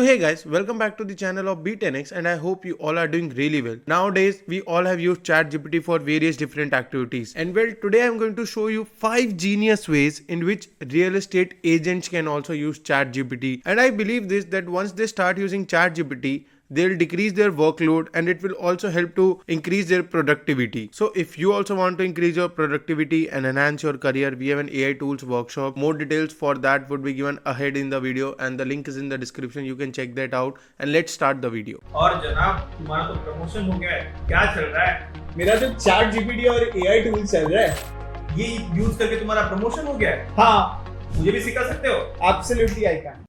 Hey guys, welcome back to the channel of Be10x and I hope you all are doing really well. Nowadays, we all have used ChatGPT for various different activities. And well, today I'm going to show you 5 genius ways in which real estate agents can also use ChatGPT. And I believe this that once they start using ChatGPT, they'll decrease their workload and it will also help to increase their productivity. So if you also want to increase your productivity and enhance your career, we have an AI tools workshop. More details for that would be given ahead in the video and the link is in the description. You can check that out and let's start the video. और जनाब तुम्हारा तो promotion हो गया है, क्या चल रहा है? मेरा तो चैट जीपीटी और एआई टूल चल रहा है। ये यूज करके तुम्हारा प्रमोशन हो गया है? हाँ, मुझे भी सिखा सकते हो? Absolutely I can.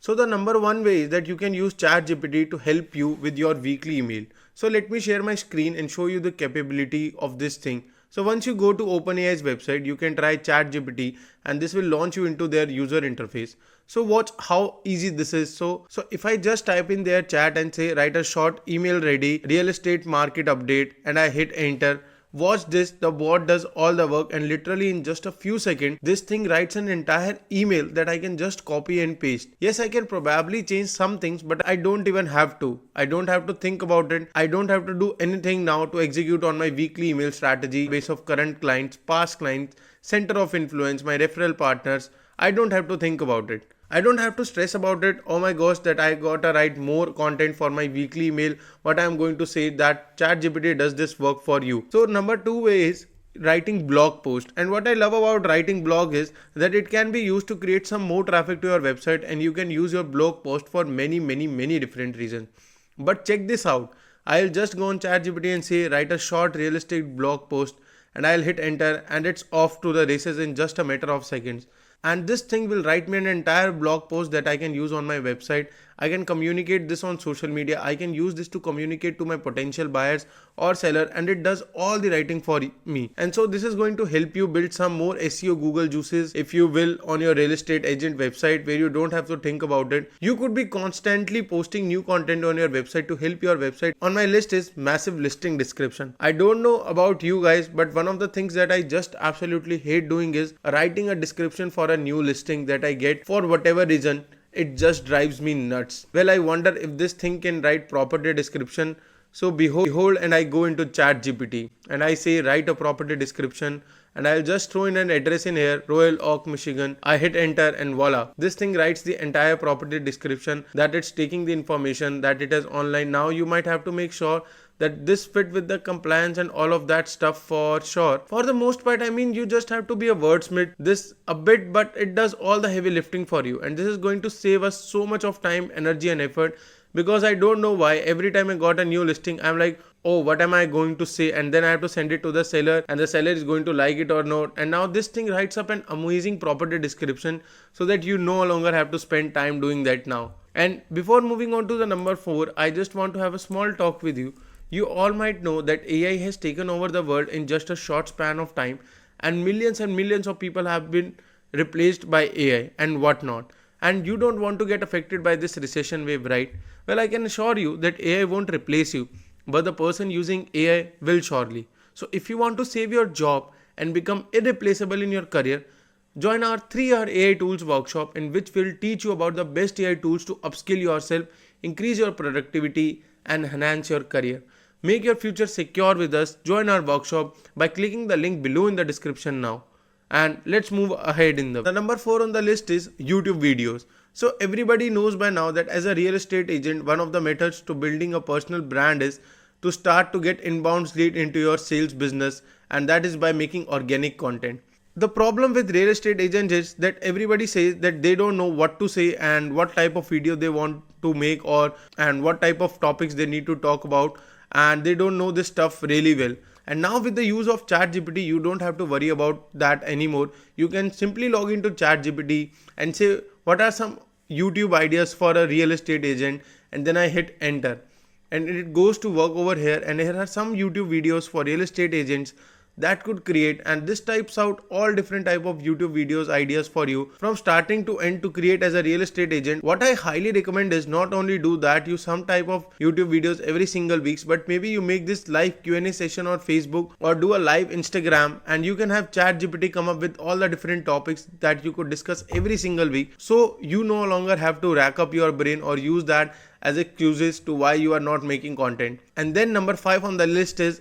So the number one way is that you can use ChatGPT to help you with your weekly email. So let me share my screen and show you the capability of this thing. So once you go to OpenAI's website, you can try ChatGPT and this will launch you into their user interface. So watch how easy this is. So if I just type in their chat and say write a short email ready real estate market update and I hit enter. Watch this, the bot does all the work and literally in just a few seconds, this thing writes an entire email that I can just copy and paste. Yes, I can probably change some things, but I don't even have to. I don't have to think about it. I don't have to do anything now to execute on my weekly email strategy based of current clients, past clients, center of influence, my referral partners. I don't have to think about it. I don't have to stress about it. Oh my gosh, that I gotta write more content for my weekly email. What I'm going to say that ChatGPT does this work for you. So number 2 way is writing blog post. And what I love about writing blog is that it can be used to create some more traffic to your website and you can use your blog post for many different reasons. But check this out. I'll just go on ChatGPT and say write a short realistic blog post and I'll hit enter and it's off to the races in just a matter of seconds. And this thing will write me an entire blog post that I can use on my website. I can communicate this on social media. I can use this to communicate to my potential buyers or seller and it does all the writing for me. And so this is going to help you build some more SEO Google juices, if you will, on your real estate agent website where you don't have to think about it. You could be constantly posting new content on your website to help your website. On my list is massive listing description. I don't know about you guys, but one of the things that I just absolutely hate doing is writing a description for a new listing that I get for whatever reason. It just drives me nuts. Well, I wonder if this thing can write property description. So behold, and I go into ChatGPT and I say write a property description and I'll just throw in an address in here, Royal Oak, Michigan. I hit enter and voila. This thing writes the entire property description, that it's taking the information, that it is online. Now you might have to make sure that this fit with the compliance and all of that stuff for sure. For the most part, I mean, you just have to be a wordsmith this a bit, but it does all the heavy lifting for you. And this is going to save us so much of time, energy and effort, because I don't know why every time I got a new listing, I'm like, oh, what am I going to say? And then I have to send it to the seller and the seller is going to like it or not. And now this thing writes up an amazing property description so that you no longer have to spend time doing that now. And before moving on to the number 4, I just want to have a small talk with you. You all might know that AI has taken over the world in just a short span of time and millions of people have been replaced by AI and whatnot. And you don't want to get affected by this recession wave, right? Well, I can assure you that AI won't replace you, but the person using AI will surely. So if you want to save your job and become irreplaceable in your career, join our 3-hour AI tools workshop in which we'll teach you about the best AI tools to upskill yourself, increase your productivity and enhance your career. Make your future secure with us. Join our workshop by clicking the link below in the description now. And let's move ahead in the number 4 on the list is YouTube videos. So everybody knows by now that as a real estate agent, one of the methods to building a personal brand is to start to get inbound lead into your sales business, and that is by making organic content. The problem with real estate agents is that everybody says that they don't know what to say and what type of video they want to make and what type of topics they need to talk about, and they don't know this stuff really well. And now with the use of ChatGPT, you don't have to worry about that anymore. You can simply log into ChatGPT and say what are some YouTube ideas for a real estate agent, and then I hit enter and it goes to work over here, and here are some YouTube videos for real estate agents that could create, and this types out all different type of YouTube videos ideas for you from starting to end to create as a real estate agent. What I highly recommend is not only do that, use some type of YouTube videos every single weeks, but maybe you make this live Q&A session on Facebook or do a live Instagram, and you can have ChatGPT come up with all the different topics that you could discuss every single week, so you no longer have to rack up your brain or use that as excuses to why you are not making content. And then number 5 on the list is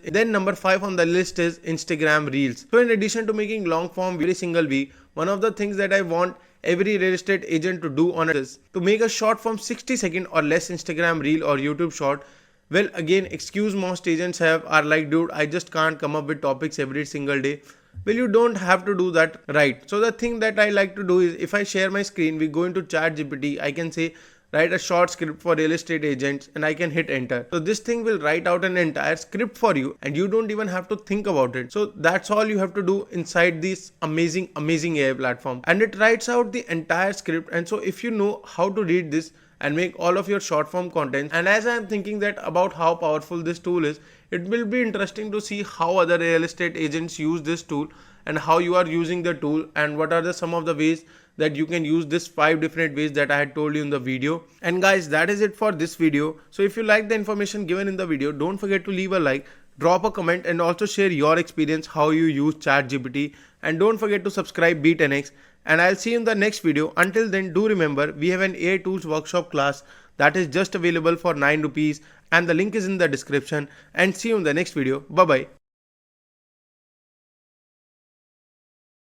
Instagram Reels. So in addition to making long form every single week, one of the things that I want every real estate agent to do on it is to make a short form 60-second or less Instagram Reel or YouTube short. Well, again, excuse most agents have are like, dude, I just can't come up with topics every single day. Well, you don't have to do that, right? So the thing that I like to do is, if I share my screen, we go into ChatGPT, I can say write a short script for real estate agents, and I can hit enter. So this thing will write out an entire script for you, and you don't even have to think about it. So that's all you have to do inside this amazing AI platform, and it writes out the entire script. And so if you know how to read this and make all of your short form content, and as I am thinking that about how powerful this tool is, it will be interesting to see how other real estate agents use this tool and how you are using the tool, and what are some of the ways that you can use this 5 different ways that I had told you in the video. And guys, that is it for this video. So if you like the information given in the video, don't forget to leave a like, drop a comment, and also share your experience how you use ChatGPT, and don't forget to subscribe Be10x, and I'll see you in the next video. Until then, do remember, we have an AI tools workshop class that is just available for 9 rupees, and the link is in the description, and see you in the next video. Bye bye.